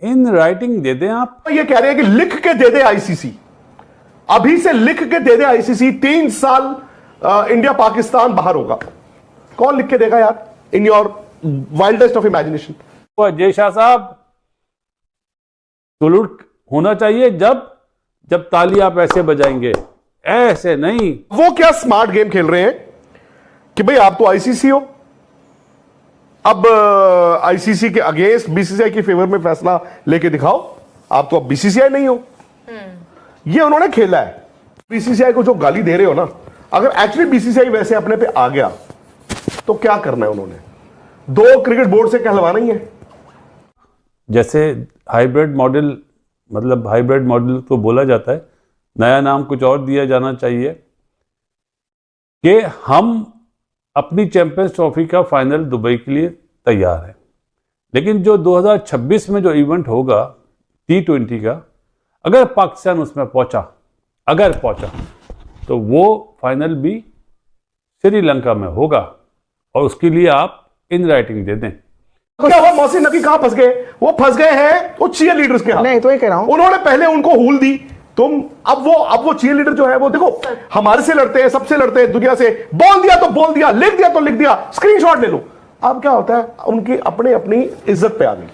In writing दे दें आप। ये कह रहे हैं कि लिख के दे दे आईसीसी, अभी से लिख के दे दे आईसीसी, 3 साल इंडिया पाकिस्तान बाहर होगा। कौन लिख के देगा यार in your wildest of imagination? Ajay Shah साहब, सलूट होना चाहिए जब ताली आप ऐसे बजाएंगे, ऐसे नहीं। वो क्या स्मार्ट गेम खेल रहे हैं कि भाई आप तो आईसीसी हो, अब आईसीसी के अगेंस्ट बीसीसीआई के फेवर में फैसला लेके दिखाओ, आप तो अब बीसीसीआई नहीं हो। ये उन्होंने खेला है। बीसीसीआई को जो गाली दे रहे हो ना, अगर एक्चुअली बीसीसीआई वैसे अपने पे आ गया तो क्या करना है उन्होंने? 2 क्रिकेट बोर्ड से कहलवाना ही है। जैसे हाइब्रिड मॉडल, मतलब हाइब्रिड मॉडल तो बोला जाता है, नया नाम कुछ और दिया जाना चाहिए कि हम अपनी चैंपियंस ट्रॉफी का फाइनल दुबई के लिए तैयार है, लेकिन जो 2026 में जो इवेंट होगा T20 का, अगर पाकिस्तान उसमें पहुंचा तो वो फाइनल भी श्रीलंका में होगा, और उसके लिए आप इन राइटिंग दे दें। क्या हुआ? मोहसिन नकवी कहां फंस गए? वो फंस गए हैं वो चीयर लीडर्स के हाथ। नहीं तो ये कह रहा हूं, उन्होंने पहले उनको हूल दी। तुम अब वो चीयर लीडर जो है वो देखो हमारे से लड़ते हैं, सबसे लड़ते हैं, दुनिया से। बोल दिया तो बोल दिया, लिख दिया तो लिख दिया, स्क्रीनशॉट ले लो। अब क्या होता है, उनकी अपनी इज्जत पे आ गई।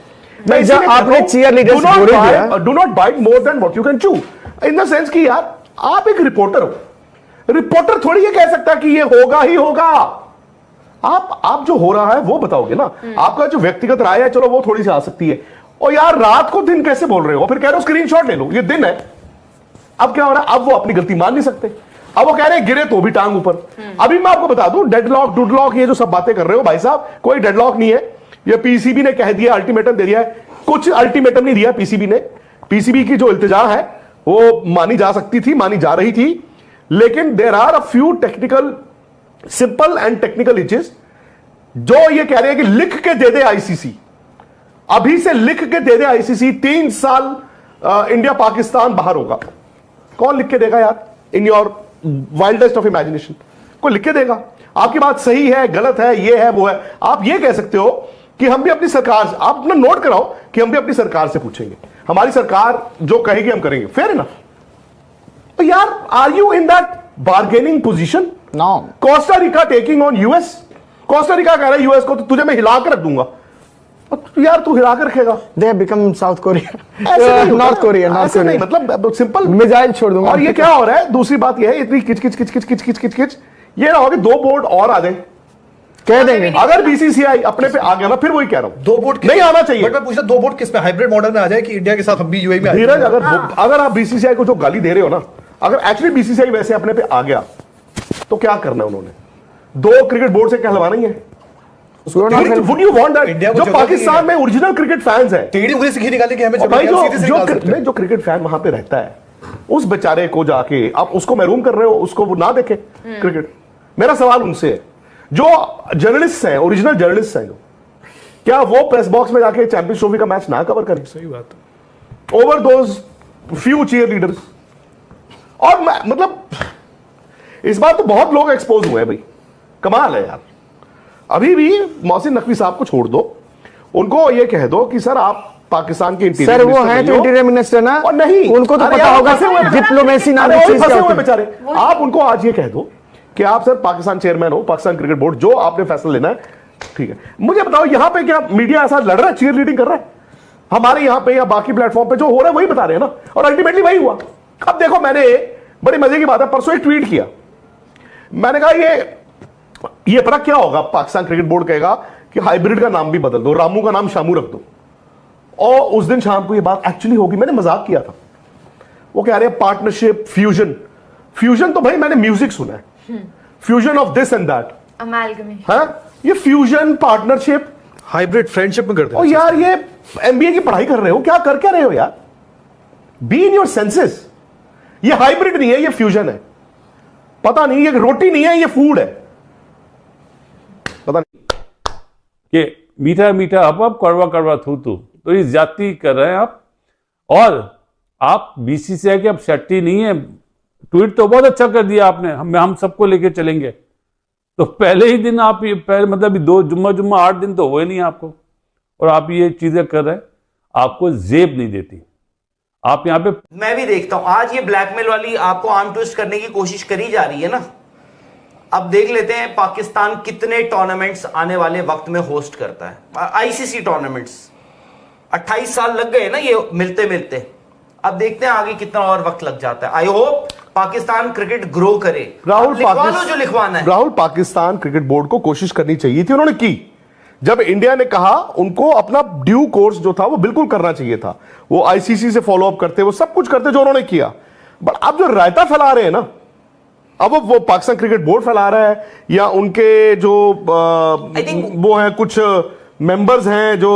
आपने cheerleader do not bite more than what you can chew, in the sense कि यार आप एक रिपोर्टर हो, रिपोर्टर थोड़ी ये कह सकता कि ये होगा ही होगा। आप जो हो रहा है वो बताओगे ना। आपका जो व्यक्तिगत राय है चलो वो थोड़ी सी आ सकती है, और यार रात को दिन कैसे बोल रहे हो, फिर कह रहे हो स्क्रीनशॉट ले लो, ये दिन है। अब क्या हो रहा है, अब वो अपनी गलती मान नहीं सकते, अब वो कह रहे हैं गिरे तो भी टांग ऊपर। अभी मैं आपको बता दूं, डेडलॉक डुडलॉक ये जो सब बातें कर रहे हो भाई साहब, कोई डेडलॉक नहीं है। ये पीसीबी ने कह दिया, अल्टीमेटम दे दिया है। कुछ अल्टीमेटम नहीं दिया पीसीबी ने। पीसीबी की जो इल्तिजा है वो मानी जा सकती थी, मानी जा रही थी, लेकिन there are a few technical, simple and technical hitches जो ये कह रहे हैं कि लिख के दे दे आईसीसी, अभी से लिख के दे दे आईसीसी, 3 साल इंडिया पाकिस्तान बाहर होगा। कौन लिख के देगा यार in your wildest of imagination? कोई लिख के देगा? आपकी बात सही है, गलत है, ये है, वो है। आप ये कह सकते हो कि हम भी अपनी सरकार से, आप अपना नोट कराओ कि हम भी अपनी सरकार से पूछेंगे, हमारी सरकार जो कहेगी हम करेंगे। फेयर है ना? तो यार are you in that bargaining position? No. Costa Rica taking on US. Costa Rica कह रहा है यूएस को तो तुझे मैं हिला कर रख दूंगा। यार तू हिला कर रखेगा? They have become south Korea, north Korea. ऐसे नहीं, मतलब सिंपल मिसाइल छोड़ दूंगा। और ये क्या हो रहा है? दूसरी बात ये है, इतनी किच किच किच किच किच किच किच किच, ये ना हो कि 2 बोर्ड और आ जाए, कह देंगे। अगर बीसीसीआई अपने पे आ गया ना, फिर वही कह रहा हूं 2 बोर्ड नहीं आना चाहिए। बट मैं पूछा 2 बोर्ड किस में, हाइब्रिड मॉडल में आ जाए कि इंडिया के साथ हम भी यूएई में आ जाए? धीरज, अगर आप बीसीसीआई को जो गाली दे रहे हो ना, अगर एक्चुअली बीसीसीआई वैसे अपने पे आ गया तो क्या करना है उन्होंने? 2 क्रिकेट बोर्ड से कहलवाना ही है। Would you want that? जो पाकिस्तान में ओरिजिनल क्रिकेट फैंस हैं, टेढ़ी उंगली से घी निकालने की हमें भाई जो क्रिकेट फैन वहां पे रहता है, उस बेचारे को जाके आप उसको महरूम कर रहे हो, उसको वो ना देखे क्रिकेट। मेरा सवाल उनसे है, जो जर्नलिस्ट हैं, ओरिजिनल जर्नलिस्ट हैं, जो क्या वो प्रेस बॉक्स में जाके चैंपियंस ट्रॉफी का मैच ना कवर करें? सही बात है। ओवर दोज फ्यू चीयर लीडर्स। और मतलब इस बार तो बहुत लोग एक्सपोज हुए हैं भाई, कमाल है यार। अभी भी मोहसिन नकवी साहब को छोड़ दो, उनको ये कह दो कि सर आप पाकिस्तान के इंटीरियर सर वो है तो इंटीरियर मिनिस्टर ना, और नहीं उनको तो पता होगा डिप्लोमेसी नाम की चीज क्या होती है बेचारे। आप उनको आज ये कह दो कि आप सर पाकिस्तान चेयरमैन हो, पाकिस्तान क्रिकेट बोर्ड, जो आपने फैसला लेना है ठीक है। मुझे बताओ यहां पे क्या मीडिया ऐसा लड़ रहा है, चीयर लीडिंग कर रहा है? हमारे यहां पे या बाकी प्लेटफॉर्म पे जो हो रहा है वही बता रहे हैं ना, और अल्टीमेटली वही हुआ। अब देखो, मैंने बड़ी मजे की बात है, परसों एक ट्वीट किया, मैंने कहा ये पता क्या होगा, पाकिस्तान क्रिकेट बोर्ड कहेगा कि हाइब्रिड का नाम भी बदल दो, रामू का नाम शामू रख दो। और उस दिन शाम को ये बात एक्चुअली होगी। मैंने मजाक किया था, वो कह रहे हैं पार्टनरशिप, फ्यूजन। फ्यूजन तो भाई मैंने म्यूजिक सुना है, fusion of this and that, amalgamation. हाँ, ये फ्यूजन, पार्टनरशिप, हाइब्रिड फ्रेंडशिप में करते हैं। और यार ये एमबीए की पढ़ाई कर रहे हो, क्या कर क्या रहे हो यार? Be in your senses. ये हाइब्रिड नहीं है, ये फ्यूजन है। पता नहीं, ये रोटी नहीं है, ये फूड है। पता नहीं कि मीठा मीठा अब कड़वा कड़वा थू तो ये ज्यादती कर रहे हैं आप। और आप बीसीसीआई के अब सेट्टी नहीं है। ट्वीट तो बहुत अच्छा कर दिया आपने, हम सबको लेके चलेंगे, तो पहले ही दिन आप ये मतलब 2 जुम्मा 8 दिन तो हुए नहीं आपको, और आप ये चीजें कर रहे हैं। आपको जेब नहीं देती। आप यहां पे मैं भी देखता हूं आज ये ब्लैकमेल वाली आपको आर्म ट्विस्ट करने की कोशिश करी जा रही है ना। अब देख लेते हैं पाकिस्तान कितने टूर्नामेंट्स आने वाले वक्त में होस्ट करता है। आईसीसी टूर्नामेंट्स 28 साल लग गए ना ये मिलते मिलते। अब देखते हैं आगे कितना और वक्त लग जाता है। I hope Pakistan cricket grow करे। राहुल लिखवा लो जो लिखवाना है। राहुल, पाकिस्तान क्रिकेट बोर्ड को कोशिश करनी चाहिए थी, उन्होंने की। जब इंडिया ने कहा उनको अपना ड्यू कोर्स जो था वो बिल्कुल करना चाहिए था, वो आईसीसी से फॉलो अप करते, वो सब कुछ करते जो उन्होंने किया। बट अब जो रायता फैला रहे हैं ना, अब वो पाकिस्तान क्रिकेट बोर्ड फैला रहा है या उनके जो वो हैं कुछ मेंबर्स हैं जो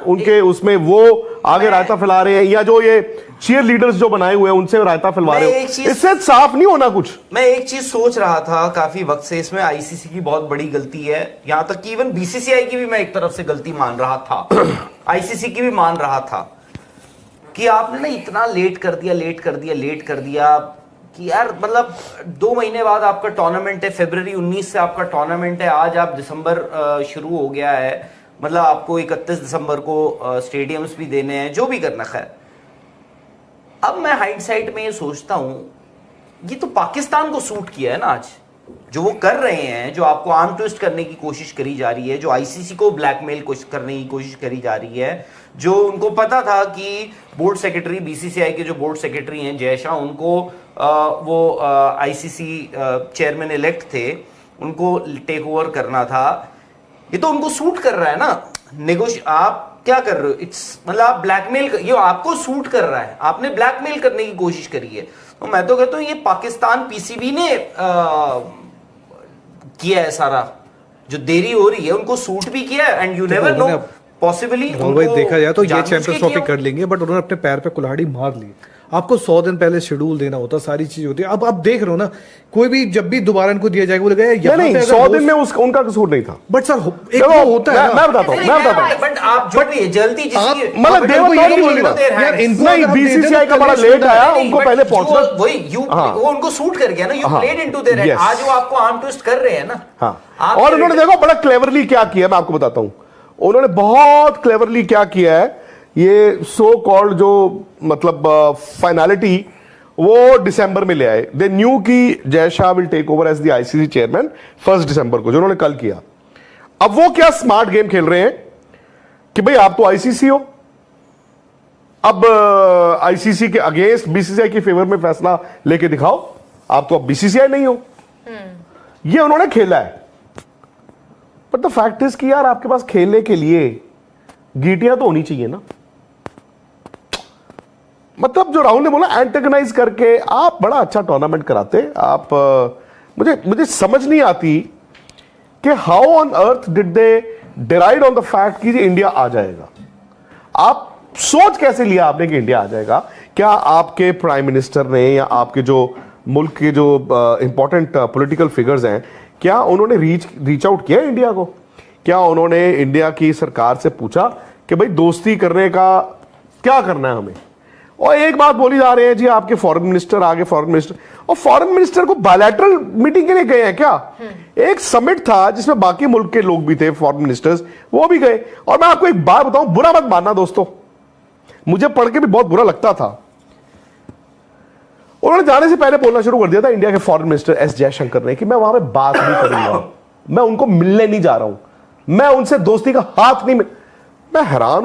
उनके उसमें वो आगे रायता फैला रहे हैं, या जो ये चीयर लीडर्स जो बनाए हुए हैं उनसे रायता फैला रहे हैं। इससे साफ नहीं होना कुछ। मैं एक चीज सोच रहा था काफी वक्त से, इसमें आईसीसी की बहुत बड़ी गलती है, यहां तक कि इवन बीसीसीआई की भी मैं एक तरफ से गलती मान रहा था, आईसीसी की भी मान रहा था कि आपने ना इतना लेट कर दिया कि यार मतलब 2 महीने बाद आपका टूर्नामेंट है, फरवरी 19 से आपका टूर्नामेंट है, आज आप दिसंबर शुरू हो गया है, मतलब आपको 31 दिसंबर को स्टेडियम्स भी देने हैं, जो भी करना। खैर अब मैं हाइंडसाइट में ये सोचता हूं ये तो पाकिस्तान को सूट किया है ना आज जो वो कर रहे हैं, जो आपको आर्म ट्विस्ट करने की कोशिश करी जा रही है, जो आईसीसी को ब्लैकमेल करने की कोशिश करी जा रही है, जो उनको पता था कि बोर्ड सेक्रेटरी बीसीसीआई के जो बोर्ड सेक्रेटरी हैं जय शाह, उनको वो आईसीसी चेयरमैन इलेक्ट थे, उनको टेक ओवर करना था। ये तो उनको सूट कर रहा है ना। आप क्या कर रहे हो? इट्स मतलब आप ब्लैकमेल ये आपको सूट कर रहा है, आपने ब्लैकमेल करने की कोशिश करी है। तो मैं तो कहता हूं ये पाकिस्तान पीसीबी ने किया है सारा, जो देरी हो रही है उनको सूट भी किया है। And you never know, possibly भाई देखा जाए तो ये चैंपियंस ट्रॉफी कर लेंगे, बट उन्होंने अपने पैर पे कुल्हाड़ी मार ली। आपको 100 दिन पहले शेड्यूल देना होता, सारी चीज होती है। अब आप देख रहे हो ना, कोई भी जब भी दोबारा इनको दिया जाएगा वो लगेगा नहीं 100 दिन में उनका कसूर नहीं था। बट सर एक वो होता है, मैं बताता हूं बट आप जो भी जल्दी मतलब नहीं, बीसीसीआई का बड़ा लेट आया, उनको पहले पहुंचना वही वो उनको सूट कर गया ना, you played into their hand. आज वो आपको आर्म ट्विस्ट कर रहे हैं ना। हाँ, और उन्होंने देखो बड़ा क्लेवरली क्या किया, मैं आपको बताता हूं उन्होंने बहुत क्लेवरली क्या किया है। ये सो कॉल्ड जो मतलब फाइनलिटी वो दिसंबर में ले आए। दे न्यू कि Jay Shah will take over as the ICC chairman 1 दिसंबर को, जो उन्होंने कल किया। अब वो क्या स्मार्ट गेम खेल रहे हैं कि भाई आप तो आईसीसी हो, अब आईसीसी के अगेंस्ट बीसीसीआई के फेवर में फैसला लेके दिखाओ, आप तो अब बीसीसीआई नहीं हो। ये उन्होंने खेला है। बट द फैक्ट इज कि यार आपके पास खेलने के लिए गीटियां तो होनी चाहिए ना। मतलब जो राहुल ने बोला एंटेगनाइज करके आप बड़ा अच्छा टूर्नामेंट कराते आप। मुझे समझ नहीं आती कि how on earth did they deride on the fact कि इंडिया आ जाएगा। आप सोच कैसे लिया आपने कि इंडिया आ जाएगा? क्या आपके प्राइम मिनिस्टर ने या आपके जो मुल्क के जो इंपॉर्टेंट पॉलिटिकल फिगर्स हैं, क्या उन्होंने रीच आउट किया इंडिया को? क्या उन्होंने इंडिया की सरकार से पूछा कि भाई दोस्ती करने का क्या करना है हमें? और एक बात बोली जा रही है जी आपके फॉरेन मिनिस्टर आगे, फॉरेन मिनिस्टर, और फॉरेन मिनिस्टर को बायलैटरल मीटिंग के लिए गए हैं क्या? एक समिट था जिसमें बाकी मुल्क के लोग भी थे, फॉरेन मिनिस्टर्स, वो भी गए। और मैं आपको एक बात बताऊं, बुरा मत मानना दोस्तों, मुझे पढ़ के भी बहुत बुरा लगता था। उन्होंने जाने से पहले बोलना शुरू कर दिया था इंडिया के फॉरेन मिनिस्टर एस जयशंकर ने कि मैं वहां पे बात नहीं करूंगा, मैं उनको मिलने नहीं जा रहा हूं, मैं उनसे दोस्ती का हाथ नहीं। मैं हैरान हूं।